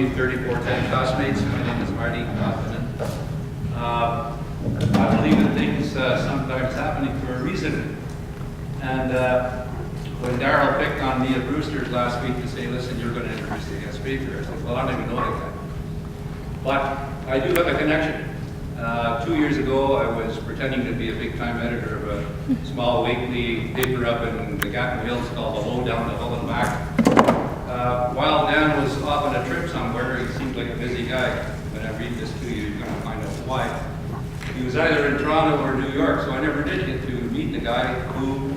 me 3410 classmates. My name is Martti Lahtinen. I believe that things sometimes happening for a reason. And when Darryl picked on me at Brewster's last week to say, listen, you're going to introduce the guest speaker, I said, well, I don't even know that guy. But I do have a connection. 2 years ago, I was pretending to be a big-time editor of a small weekly paper up in the Gatton Hills called The Low Down the Hill and Back. While Dan was off on a trip somewhere, he seemed like a busy guy. When I read this to you, you're going to find out why. He was either in Toronto or New York, so I never did get to meet the guy who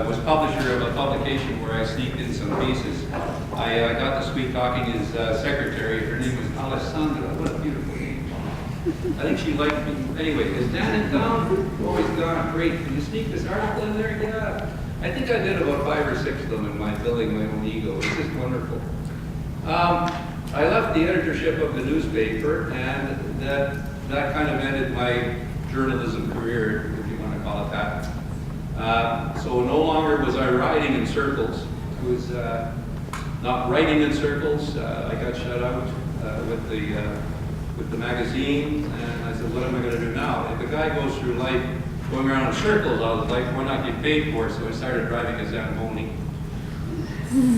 was publisher of a publication where I sneaked in some pieces. I got to sweet talking his secretary. Her name was Alessandra. What a beautiful name. I think she liked me. Anyway, is Dan in town? Oh, he's gone. Great. Can you sneak this article in there? Yeah. I think I did about 5 or 6 of them in my building my own ego. It's just wonderful. I left the editorship of the newspaper, and that kind of ended my journalism career, if you want to call it that. So no longer was I riding in circles. I was not writing in circles. I got shut out with the magazine, and I said, what am I going to do now? If a guy goes through life going around in circles all his life, why not get paid for it? So I started driving a Zamboni.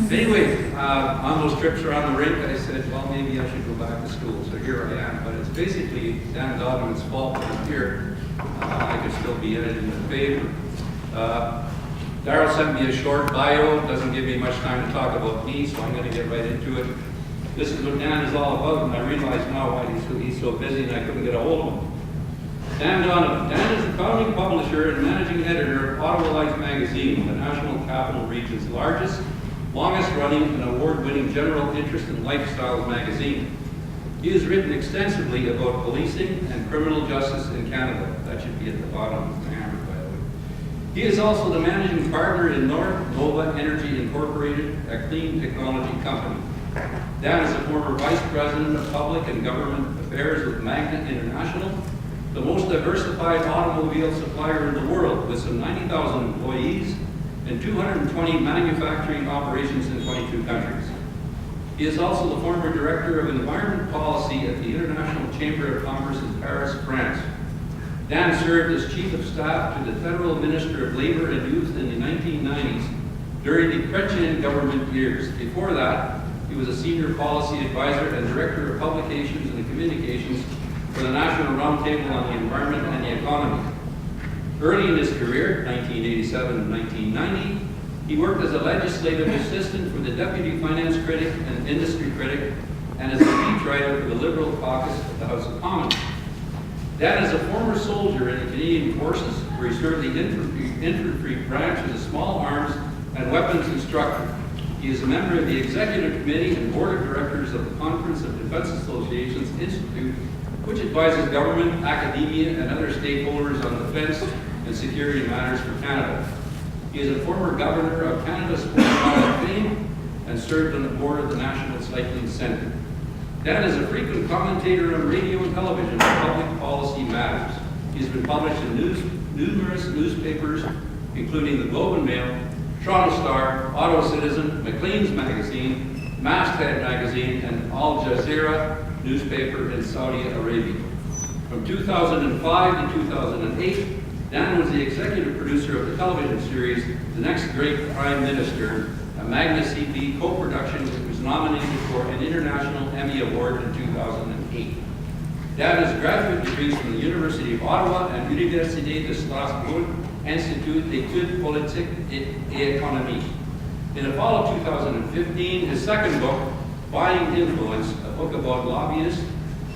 Anyway, on those trips around the rink, I said, well, maybe I should go back to school. So here I am. But it's basically Dan Donovan's fault that I'm here. I could still be editing the paper. Darryl sent me a short bio. It doesn't give me much time to talk about me, so I'm going to get right into it. This is what Dan is all about, and I realize now why he's so busy and I couldn't get a hold of him. Dan Donovan. Dan is the founding publisher and managing editor of Ottawa Life magazine, the National Capital Region's largest, longest-running, and award-winning general interest and lifestyles magazine. He has written extensively about policing and criminal justice in Canada. That should be at the bottom of the hammer, by the way. He is also the managing partner in North Nova Energy Incorporated, a clean technology company. Dan is a former vice president of public and government affairs with Magna International, the most diversified automobile supplier in the world, with some 90,000 employees and 220 manufacturing operations in 22 countries. He is also the former director of environment policy at the International Chamber of Commerce in Paris, France. Dan served as chief of staff to the Federal Minister of Labor and Youth in the 1990s during the Chrétien government years. Before that, he was a senior policy advisor and director of publications and communications for the National Roundtable on the Environment and the Economy. Early in his career, 1987 and 1990, he worked as a legislative assistant for the deputy finance critic and industry critic, and as a speechwriter for the Liberal caucus of the House of Commons. Dan is a former soldier in the Canadian Forces, where he served the infantry branch as a small arms and weapons instructor. He is a member of the executive committee and board of directors of the Conference of Defense Associations Institute, which advises government, academia, and other stakeholders on defense and security matters for Canada. He is a former governor of Canada's Sports Hall of Fame and served on the board of the National Cycling Centre. Dan is a frequent commentator on radio and television on public policy matters. He has been published in numerous newspapers, including the Globe and Mail, Toronto Star, Ottawa Citizen, Maclean's Magazine, Masthead Magazine, and Al Jazeera newspaper in Saudi Arabia. From 2005 to 2008, Dan was the executive producer of the television series The Next Great Prime Minister, a Magna CP co-production which was nominated for an International Emmy Award in 2008. Dan has graduate degrees from the University of Ottawa and Université de Strasbourg Institut d'études politiques et économiques. In the fall of 2015, his second book, Buying Influence, a book about lobbyists,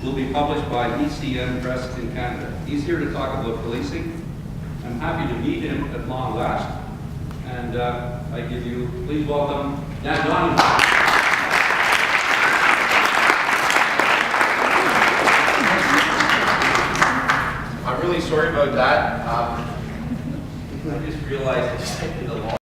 will be published by ECN Press in Canada. He's here to talk about policing. I'm happy to meet him at long last. And I give you, please welcome Dan Donovan. I'm really sorry about that. I just realized I just did a lot.